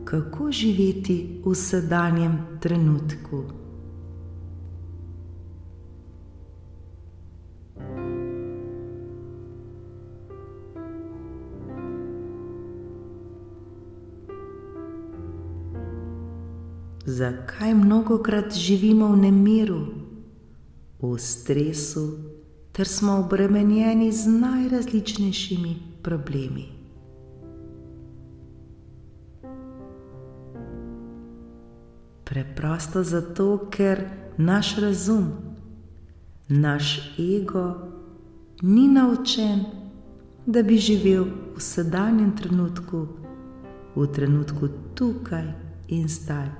kako živeti v sedanjem trenutku. Zakaj mnogokrat živimo v nemiru, v stresu, ter smo obremenjeni z najrazličnejšimi problemi? Preprosto zato, ker naš razum, naš ego ni naučen, da bi živel v sedanjem trenutku, v trenutku tukaj in zdaj.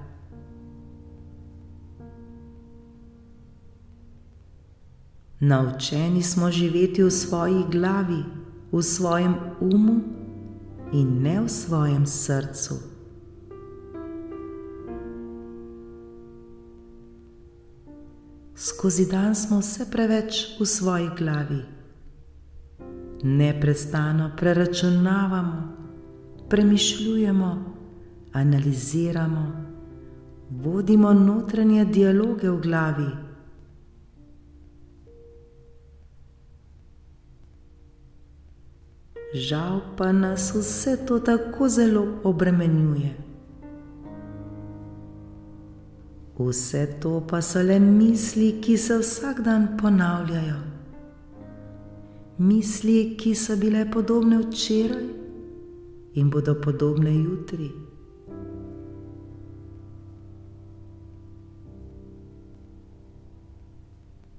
Naučeni smo živeti v svoji glavi, v svojem umu in ne v svojem srcu. Skozi dan smo vse preveč v svoji glavi. Neprestano preračunavamo, premišljujemo, analiziramo, vodimo notranje dialoge v glavi. Žal pa nas vse to tako zelo obremenjuje. Vse to pa so le misli, ki se vsak dan ponavljajo. Misli, ki so bile podobne včeraj in bodo podobne jutri.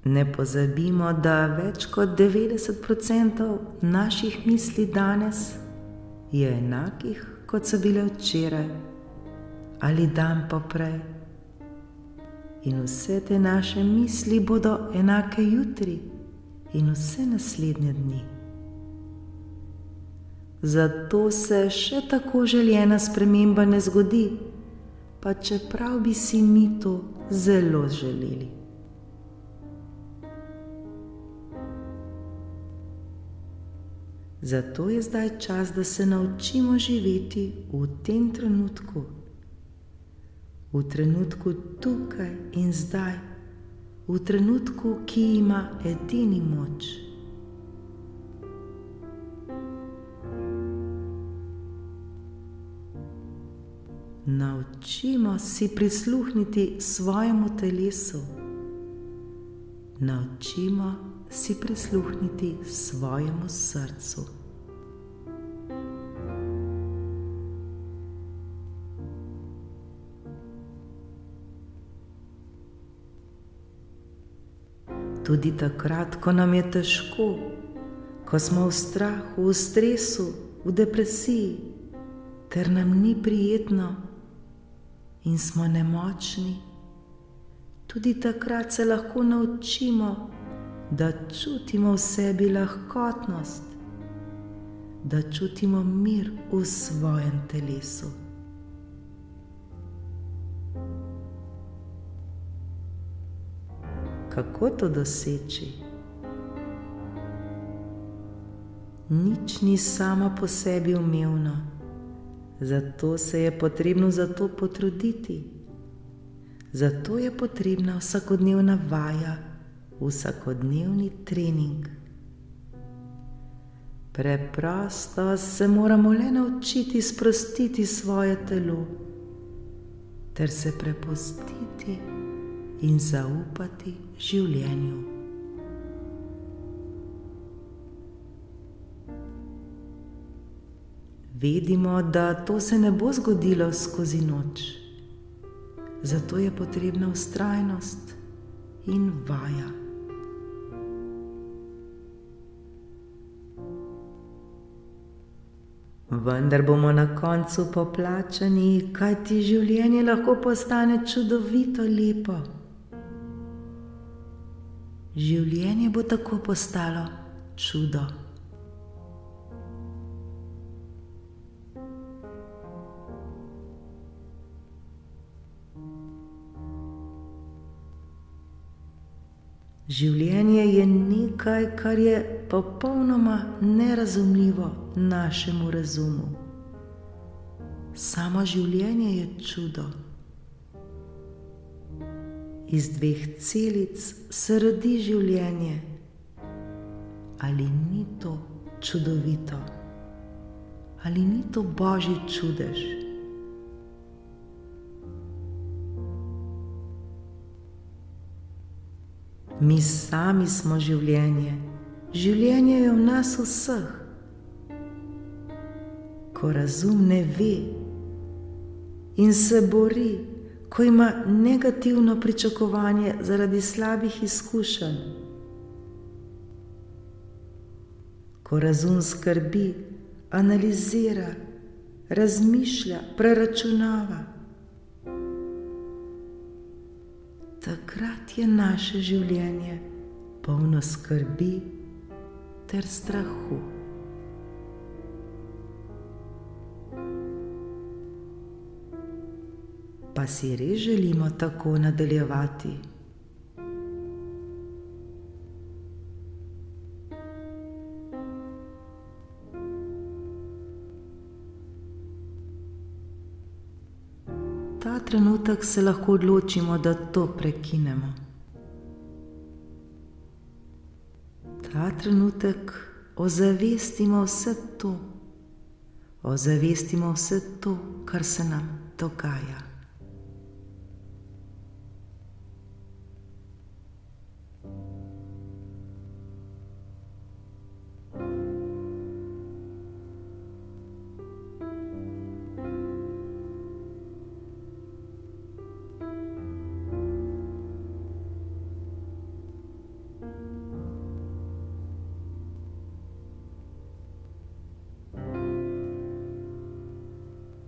Ne pozabimo, da več kot 90% naših misli danes je enakih, kot so bile včeraj ali dan poprej. In vse te naše misli bodo enake jutri in vse naslednje dni. Zato se še tako željena sprememba ne zgodi, pa čeprav bi si mi to zelo želeli. Zato je zdaj čas, da se naučimo živeti v tem trenutku. V trenutku tukaj in zdaj. V trenutku, ki ima edini moč. Naučimo si prisluhniti svojemu telesu. Naučimo si prisluhniti svojemu srcu. Tudi takrat, ko nam je težko, ko smo v strahu, v stresu, v depresiji, ter nam ni prijetno in smo nemočni, tudi takrat se lahko naučimo, da čutimo v sebi lahkotnost, da čutimo mir v svojem telesu. Kako to doseči? Nič ni sama po sebi umevno, zato se je potrebno za to potruditi. Zato je potrebna vsakodnevna vaja, vsakodnevni trening. Preprosto se moramo le naučiti sprostiti svoje telo, ter se prepustiti in zaupati življenju. Vedimo, da to se ne bo zgodilo skozi noč. Zato je potrebna vztrajnost in vaja. Vendar bomo na koncu poplačani, kajti življenje lahko postane čudovito lepo. Življenje bo tako postalo čudo. Življenje je nekaj, kar je popolnoma nerazumljivo našemu razumu. samo življenje je čudo. Iz 2 celic se rodi življenje. Ali ni to čudovito? Ali ni to Božji čudež? Mi sami smo življenje. Življenje je v nas vseh. Ko razum ne ve in se bori, ko ima negativno pričakovanje zaradi slabih izkušenj, ko razum skrbi, analizira, razmišlja, preračunava, takrat je naše življenje polno skrbi ter strahu. Pa si res želimo tako nadaljevati? Ta trenutek se lahko odločimo, da to prekinemo. Ta trenutek ozavestimo vse to. Ozavestimo vse to, kar se nam dogaja.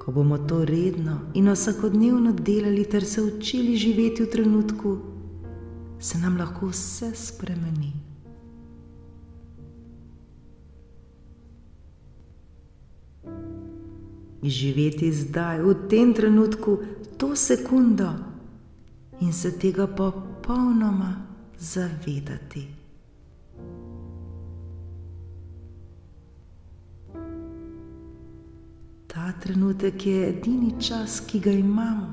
Ko bomo to redno in vsakodnevno delali ter se učili živeti v trenutku, se nam lahko vse spremeni. Živeti zdaj, v tem trenutku, to sekundo in se tega popolnoma zavedati. Ta trenutek je edini čas, ki ga imamo.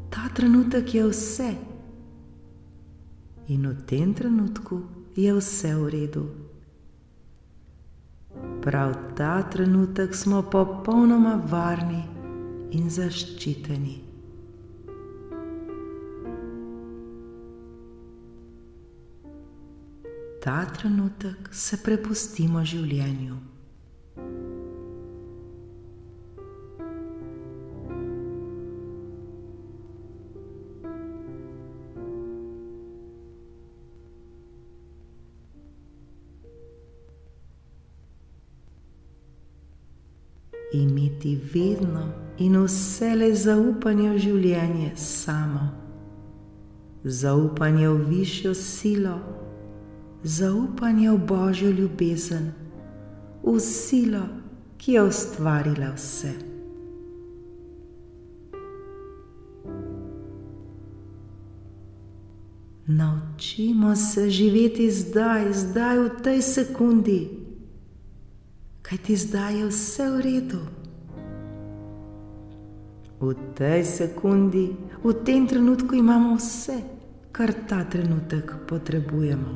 Ta trenutek je vse. In v tem trenutku je vse v redu. Prav ta trenutek smo popolnoma varni in zaščiteni. Ta trenutek se prepustimo življenju. Imeti vedno in vselej zaupanje v življenje samo, zaupanje v višjo silo, zaupanje v Božjo ljubezen, v silo, ki je ustvarila vse. Naučimo se živeti zdaj v tej sekundi, kajti zdaj je vse v redu. V tej sekundi, v tem trenutku imamo vse, kar ta trenutek potrebujemo.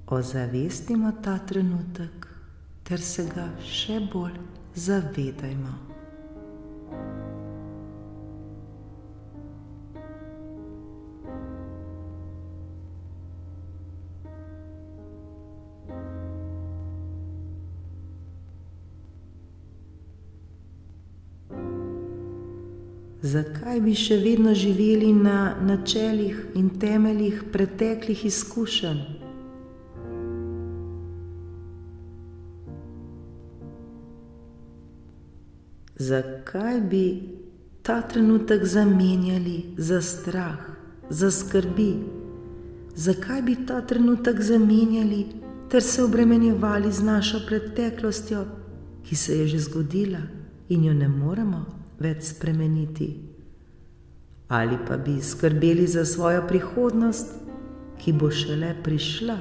Ozavestimo ta trenutek ter se ga še bolj zavedajmo. Zakaj bi še vedno živeli na načelih in temeljih preteklih izkušenj? Zakaj bi ta trenutek zamenjali za strah, za skrbi? Zakaj bi ta trenutek zamenjali ter se obremenjevali z našo preteklostjo, ki se je že zgodila in jo ne moremo več spremeniti? Ali pa bi skrbeli za svojo prihodnost, ki bo šele prišla.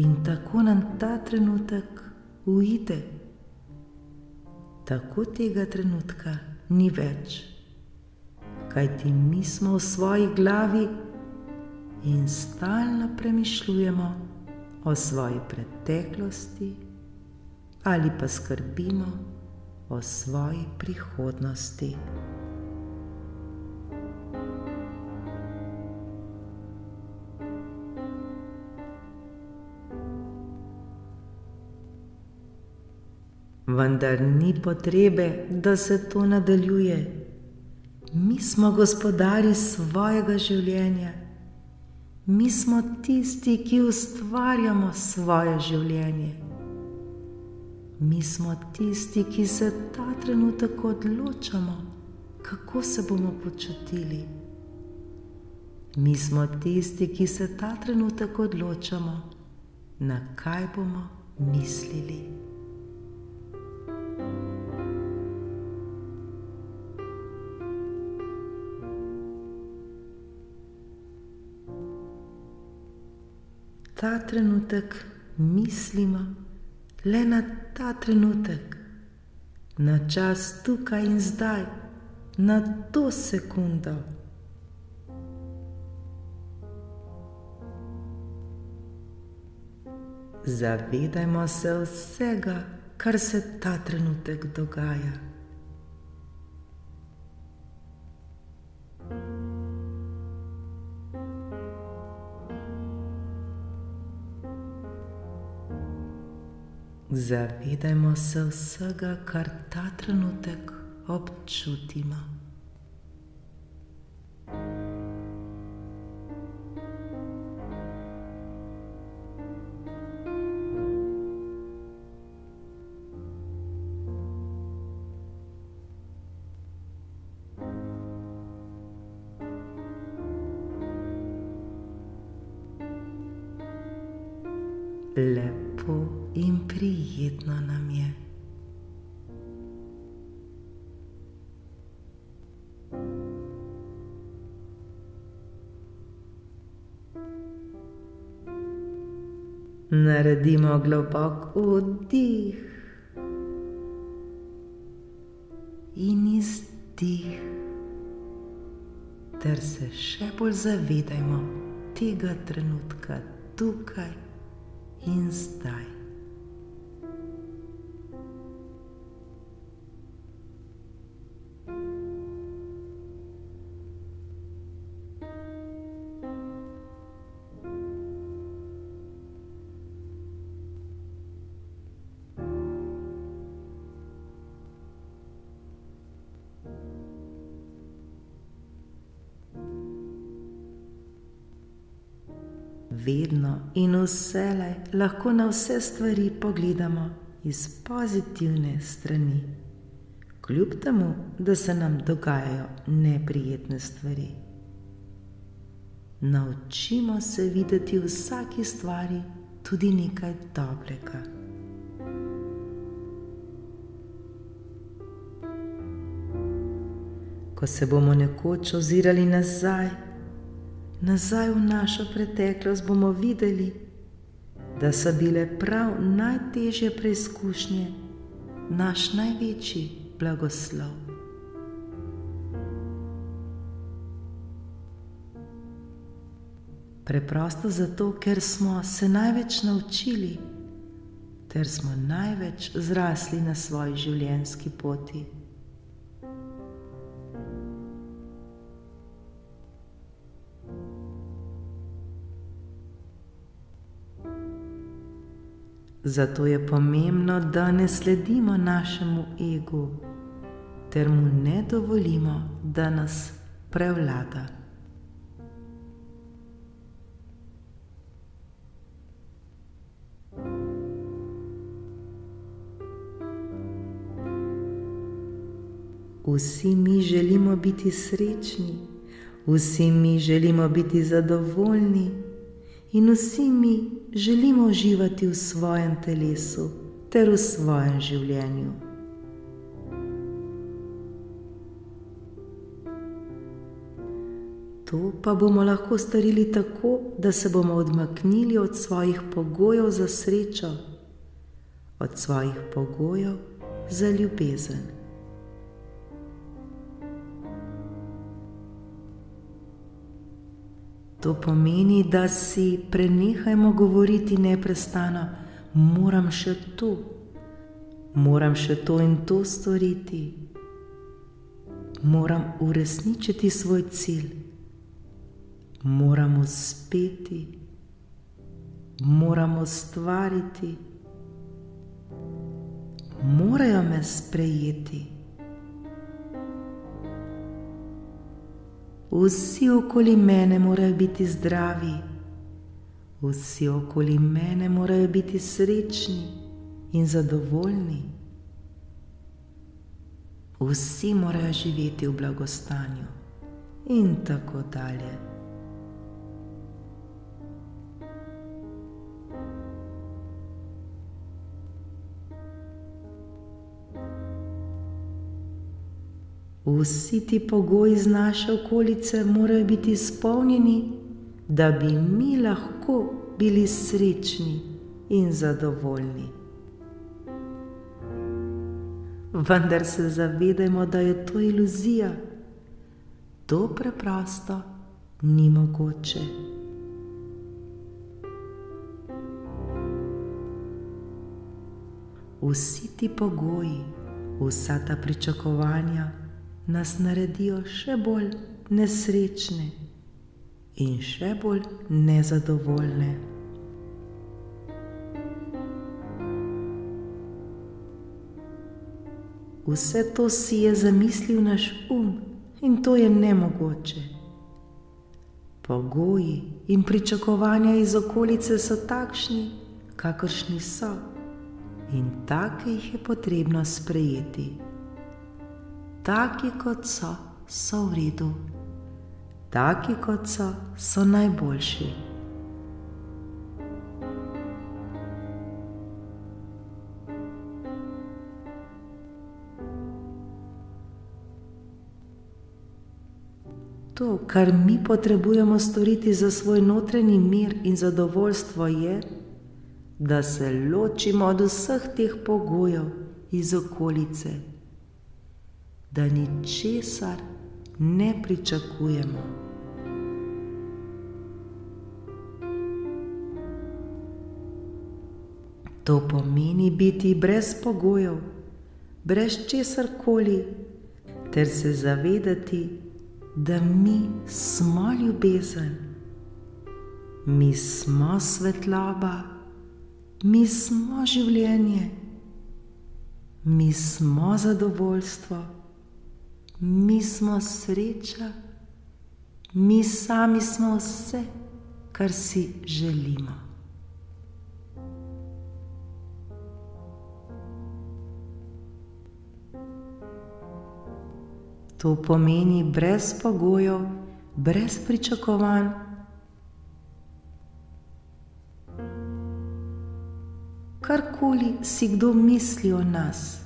In tako nam ta trenutek uide. Tako tega trenutka ni več, kajti mi smo v svoji glavi in stalno premišljujemo o svoji preteklosti ali pa skrbimo o svoji prihodnosti. Vendar ni potrebe, da se to nadaljuje. Mi smo gospodarji svojega življenja. Mi smo tisti, ki ustvarjamo svoje življenje. Mi smo tisti, ki se ta trenutek odločamo, kako se bomo počutili. Mi smo tisti, ki se ta trenutek odločamo, na kaj bomo mislili. Ta trenutek mislimo le na ta trenutek, na čas tukaj in zdaj, na to sekundo. Zavedajmo se vsega, kar se ta trenutek dogaja. Zavedajmo se vsega, kar ta trenutek občutimo. Lepo in prijetno nam je. Naredimo globok vdih in izdih, ter se še bolj zavedajmo tega trenutka tukaj in zdaj. Vedno in vselej lahko na vse stvari pogledamo iz pozitivne strani, kljub temu, da se nam dogajajo neprijetne stvari. Naučimo se videti v vsaki stvari tudi nekaj dobrega. Ko se bomo nekoč ozirali nazaj v našo preteklost, bomo videli, da so bile prav najtežje preizkušnje naš največji blagoslov. Preprosto zato, ker smo se največ naučili, ter smo največ zrasli na svoji življenjski poti. Zato je pomembno, da ne sledimo našemu egu, ter mu ne dovolimo, da nas prevlada. Vsi mi želimo biti srečni, vsi mi želimo biti zadovoljni in vsi mi želimo uživati v svojem telesu ter v svojem življenju. To pa bomo lahko storili tako, da se bomo odmaknili od svojih pogojev za srečo, od svojih pogojev za ljubezen. To pomeni, da si prenehajmo govoriti neprestano: moram še to in to storiti, moram uresničiti svoj cilj, moram uspeti, moram ustvariti, morajo me sprejeti. Vsi okoli mene morajo biti zdravi, vsi okoli mene morajo biti srečni in zadovoljni. Vsi morajo živeti v blagostanju in tako dalje. Vsi ti pogoji iz naše okolice morajo biti izpolnjeni, da bi mi lahko bili srečni in zadovoljni. Vendar se zavedajmo, da je to iluzija. To preprosto ni mogoče. Vsi ti pogoji, vsa ta pričakovanja nas naredijo še bolj nesrečne in še bolj nezadovoljne. Vse to si je zamislil naš in to je nemogoče. Pogoji in pričakovanja iz okolice so takšni, kakršni so, in take jih je potrebno sprejeti. Taki kot so, so v redu. Taki kot so, so najboljši. To, kar mi potrebujemo storiti za svoj notranji mir in zadovoljstvo, je, da se ločimo od vseh teh pogojev iz okolice, da ničesar ne pričakujemo. To pomeni biti brez pogojev, brez česarkoli, ter se zavedati, da mi smo ljubezen, mi smo svetloba, mi smo življenje, mi smo zadovoljstvo, mi smo sreča, mi sami smo vse, kar si želimo. To pomeni brez pogojev, brez pričakovanj. Karkoli si kdo misli o nas,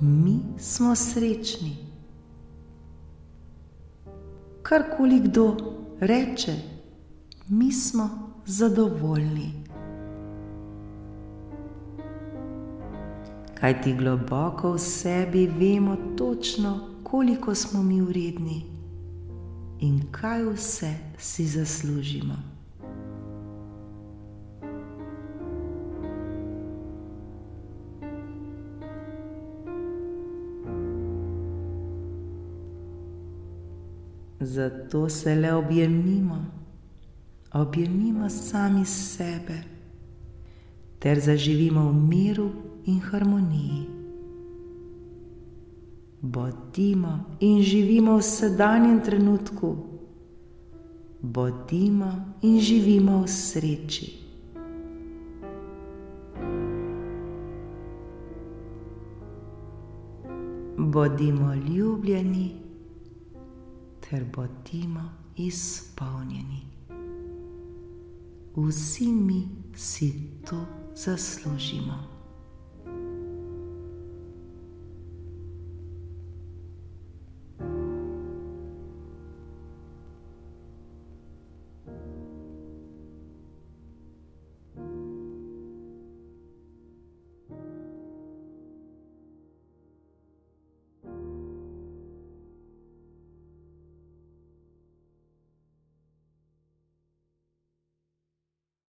mi smo srečni. Karkoli kdo reče, mi smo zadovoljni. Kajti globoko v sebi vemo točno, koliko smo mi vredni in kaj vse si zaslužimo. Zato se le objemimo sami sebe, ter zaživimo v miru in harmoniji. Bodimo in živimo v sedanjem trenutku. Bodimo in živimo v sreči. Bodimo ljubljeni ter bodimo izpolnjeni. Vsi mi si to zaslužimo.